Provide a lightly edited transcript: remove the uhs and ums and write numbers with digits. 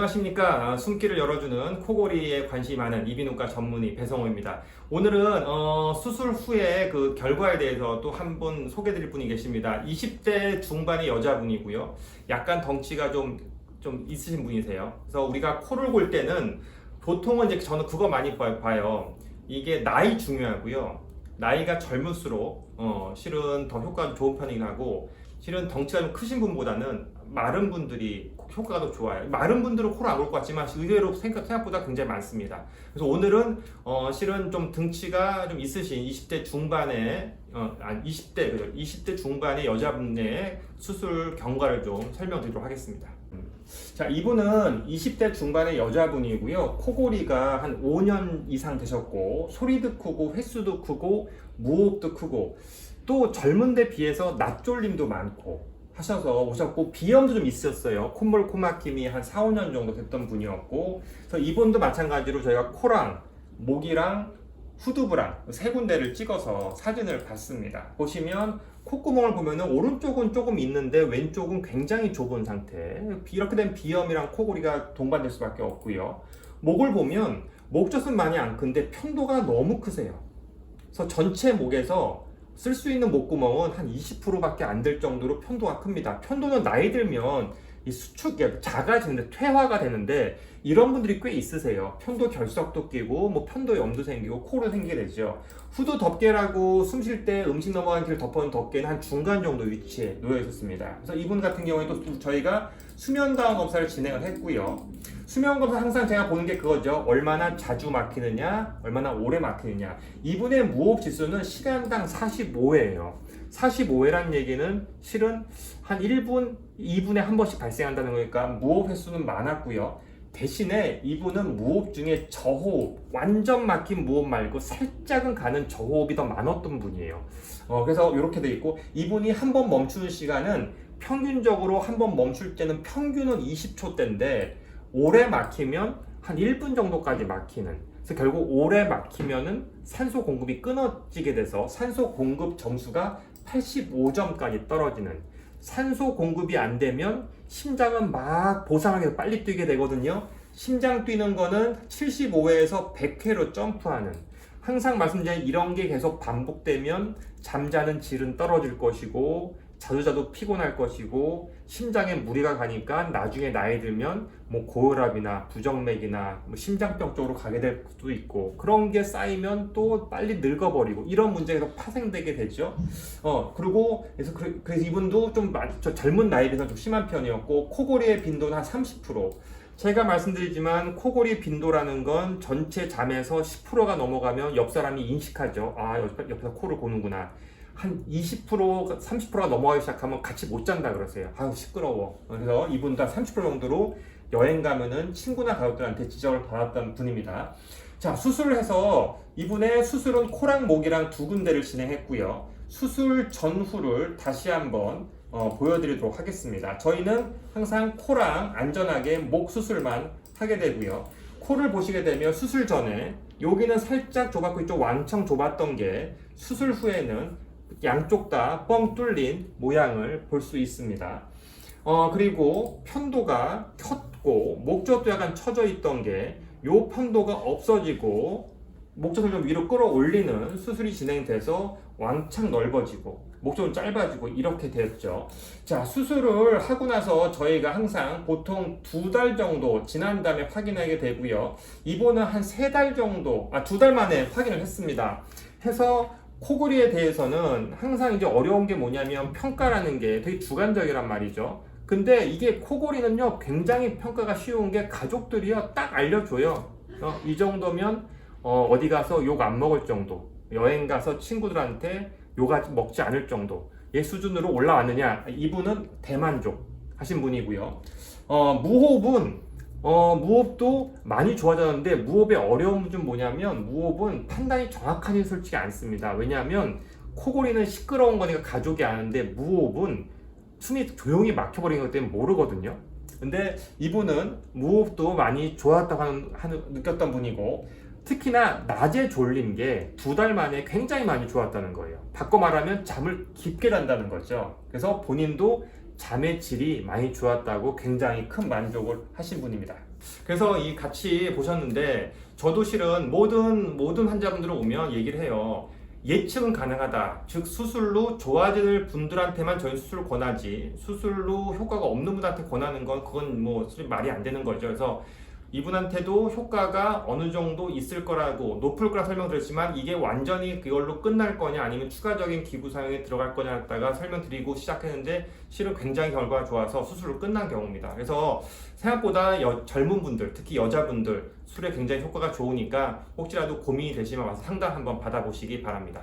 안녕하십니까. 숨길을 열어주는 코골이에 관심이 많은 이비인후과 전문의 배성호입니다. 오늘은 수술 후에 그 결과에 대해서 또 한 분 소개드릴 분이 계십니다. 20대 중반의 여자분이고요. 약간 덩치가 좀 있으신 분이세요. 그래서 우리가 코를 골 때는 보통은 이제 저는 그거 많이 봐요. 이게 나이 중요하고요. 나이가 젊을수록 실은 더 효과가 좋은 편이긴 하고, 실은 덩치가 좀 크신 분보다는 마른 분들이 효과가 더 좋아요. 마른 분들은 코를 안 올 것 같지만 의외로 생각보다 굉장히 많습니다. 그래서 오늘은 실은 좀 등치가 좀 있으신 20대 중반의 20대 중반의 여자분의 수술 경과를 좀 설명드리도록 하겠습니다. 자, 이분은 20대 중반의 여자분이고요. 코골이가 한 5년 이상 되셨고, 소리도 크고 횟수도 크고 무호흡도 크고, 또 젊은데 비해서 낯졸림도 많고 하셔서 오셨고, 비염도 좀 있었어요. 콧물 코막힘이 한 4, 5년 정도 됐던 분이었고, 그래서 이분도 마찬가지로 저희가 코랑 목이랑 후두부랑 세 군데를 찍어서 사진을 봤습니다. 보시면 콧구멍을 보면은 오른쪽은 조금 있는데 왼쪽은 굉장히 좁은 상태. 이렇게 된 비염이랑 코골이가 동반될 수밖에 없고요. 목을 보면 목젖은 많이 안 큰데 편도가 너무 크세요. 그래서 전체 목에서 쓸 수 있는 목구멍은 한 20%밖에 안 될 정도로 편도가 큽니다. 편도는 나이 들면 이 수축이 작아지는데 퇴화가 되는데, 이런 분들이 꽤 있으세요. 편도 결석도 끼고 뭐 편도염도 생기고 코로 생기게 되죠. 후두 덮개라고 숨 쉴 때 음식 넘어가는 길을 덮어놓은 덮개는 한 중간 정도 위치에 놓여 있었습니다. 그래서 이분 같은 경우에 또 저희가 수면 다운 검사를 진행을 했고요. 수면 검사 항상 제가 보는 게 그거죠. 얼마나 자주 막히느냐, 얼마나 오래 막히느냐. 이분의 무호흡 지수는 시간당 45회예요. 45회란 얘기는 실은 한 1분, 2분에 한 번씩 발생한다는 거니까 무호흡 횟수는 많았고요. 대신에 이분은 무호흡 중에 저호흡, 완전 막힌 무호흡 말고 살짝은 가는 저호흡이 더 많았던 분이에요. 그래서 이렇게 돼 있고, 이분이 한 번 멈추는 시간은 평균적으로 한 번 멈출 때는 평균은 20초대인데 오래 막히면 한 1분 정도까지 막히는. 그래서 결국 오래 막히면은 산소 공급이 끊어지게 돼서 산소 공급 점수가 85점까지 떨어지는. 산소 공급이 안 되면 심장은 막 보상하게 빨리 뛰게 되거든요. 심장 뛰는 거는 75회에서 100회로 점프하는. 항상 말씀드린 이런 게 계속 반복되면 잠자는 질은 떨어질 것이고, 자주 자도 피곤할 것이고, 심장에 무리가 가니까 나중에 나이 들면 뭐 고혈압이나 부정맥이나 뭐 심장병 쪽으로 가게 될 수도 있고, 그런 게 쌓이면 또 빨리 늙어버리고 이런 문제가 파생되게 되죠. 그리고 그래서 이분도 좀 젊은 나이에 비해서 좀 심한 편이었고, 코골이의 빈도는 한 30%. 제가 말씀드리지만 코골이 빈도라는 건 전체 잠에서 10%가 넘어가면 옆 사람이 인식하죠. 아, 옆에서 코를 고는구나. 한 20%, 30%가 넘어가기 시작하면 같이 못 잔다 그러세요. 아유, 시끄러워. 그래서 이분도 한 30% 정도로 여행 가면은 친구나 가족들한테 지적을 받았던 분입니다. 자, 수술을 해서 이분의 수술은 코랑 목이랑 두 군데를 진행했고요. 수술 전후를 다시 한번 보여드리도록 하겠습니다. 저희는 항상 코랑 안전하게 목 수술만 하게 되고요. 코를 보시게 되면 수술 전에 여기는 살짝 좁았고 이쪽 왕창 좁았던 게 수술 후에는 양쪽 다 뻥 뚫린 모양을 볼 수 있습니다. 그리고 편도가 켰고 목젖도 약간 처져 있던 게 요 편도가 없어지고 목젖을 좀 위로 끌어올리는 수술이 진행돼서 왕창 넓어지고 목젖은 짧아지고 이렇게 되었죠. 자, 수술을 하고 나서 저희가 항상 보통 2달 정도 지난 다음에 확인하게 되고요. 이번은 한 3달 정도, 2달 만에 확인을 했습니다. 해서 코골이에 대해서는 항상 이제 어려운 게 뭐냐면 평가라는 게 되게 주관적이란 말이죠. 근데 이게 코골이는요, 굉장히 평가가 쉬운 게 가족들이요 딱 알려줘요. 이 정도면 어디 가서 욕 안 먹을 정도, 여행 가서 친구들한테 욕 먹지 않을 정도 의 수준으로 올라왔느냐. 이분은 대만족 하신 분이고요. 무호흡도 많이 좋아졌는데, 무호흡의 어려움은 좀 뭐냐면 무호흡은 판단이 정확하지 솔직히 않습니다. 왜냐하면 코골이는 시끄러운 거니까 가족이 아는데, 무호흡은 숨이 조용히 막혀버리는 것 때문에 모르거든요. 근데 이분은 무호흡도 많이 좋았다고 느꼈던 분이고, 특히나 낮에 졸린 게 2달 만에 굉장히 많이 좋았다는 거예요. 바꿔 말하면 잠을 깊게 잔다는 거죠. 그래서 본인도 잠의 질이 많이 좋았다고 굉장히 큰 만족을 하신 분입니다. 그래서 이 같이 보셨는데 저도 실은 모든 환자분들 오면 얘기를 해요. 예측은 가능하다. 즉 수술로 좋아질 분들한테만 저희 수술을 권하지 수술로 효과가 없는 분한테 권하는 건 그건 뭐 말이 안 되는 거죠. 그래서 이분한테도 효과가 어느 정도 있을 거라고 높을 거라 설명드렸지만 이게 완전히 그걸로 끝날 거냐 아니면 추가적인 기구 사용에 들어갈 거냐 했다가 설명드리고 시작했는데 실은 굉장히 결과가 좋아서 수술로 끝난 경우입니다. 그래서 생각보다 젊은 분들 특히 여자분들 술에 굉장히 효과가 좋으니까 혹시라도 고민이 되시면 와서 상담 한번 받아보시기 바랍니다.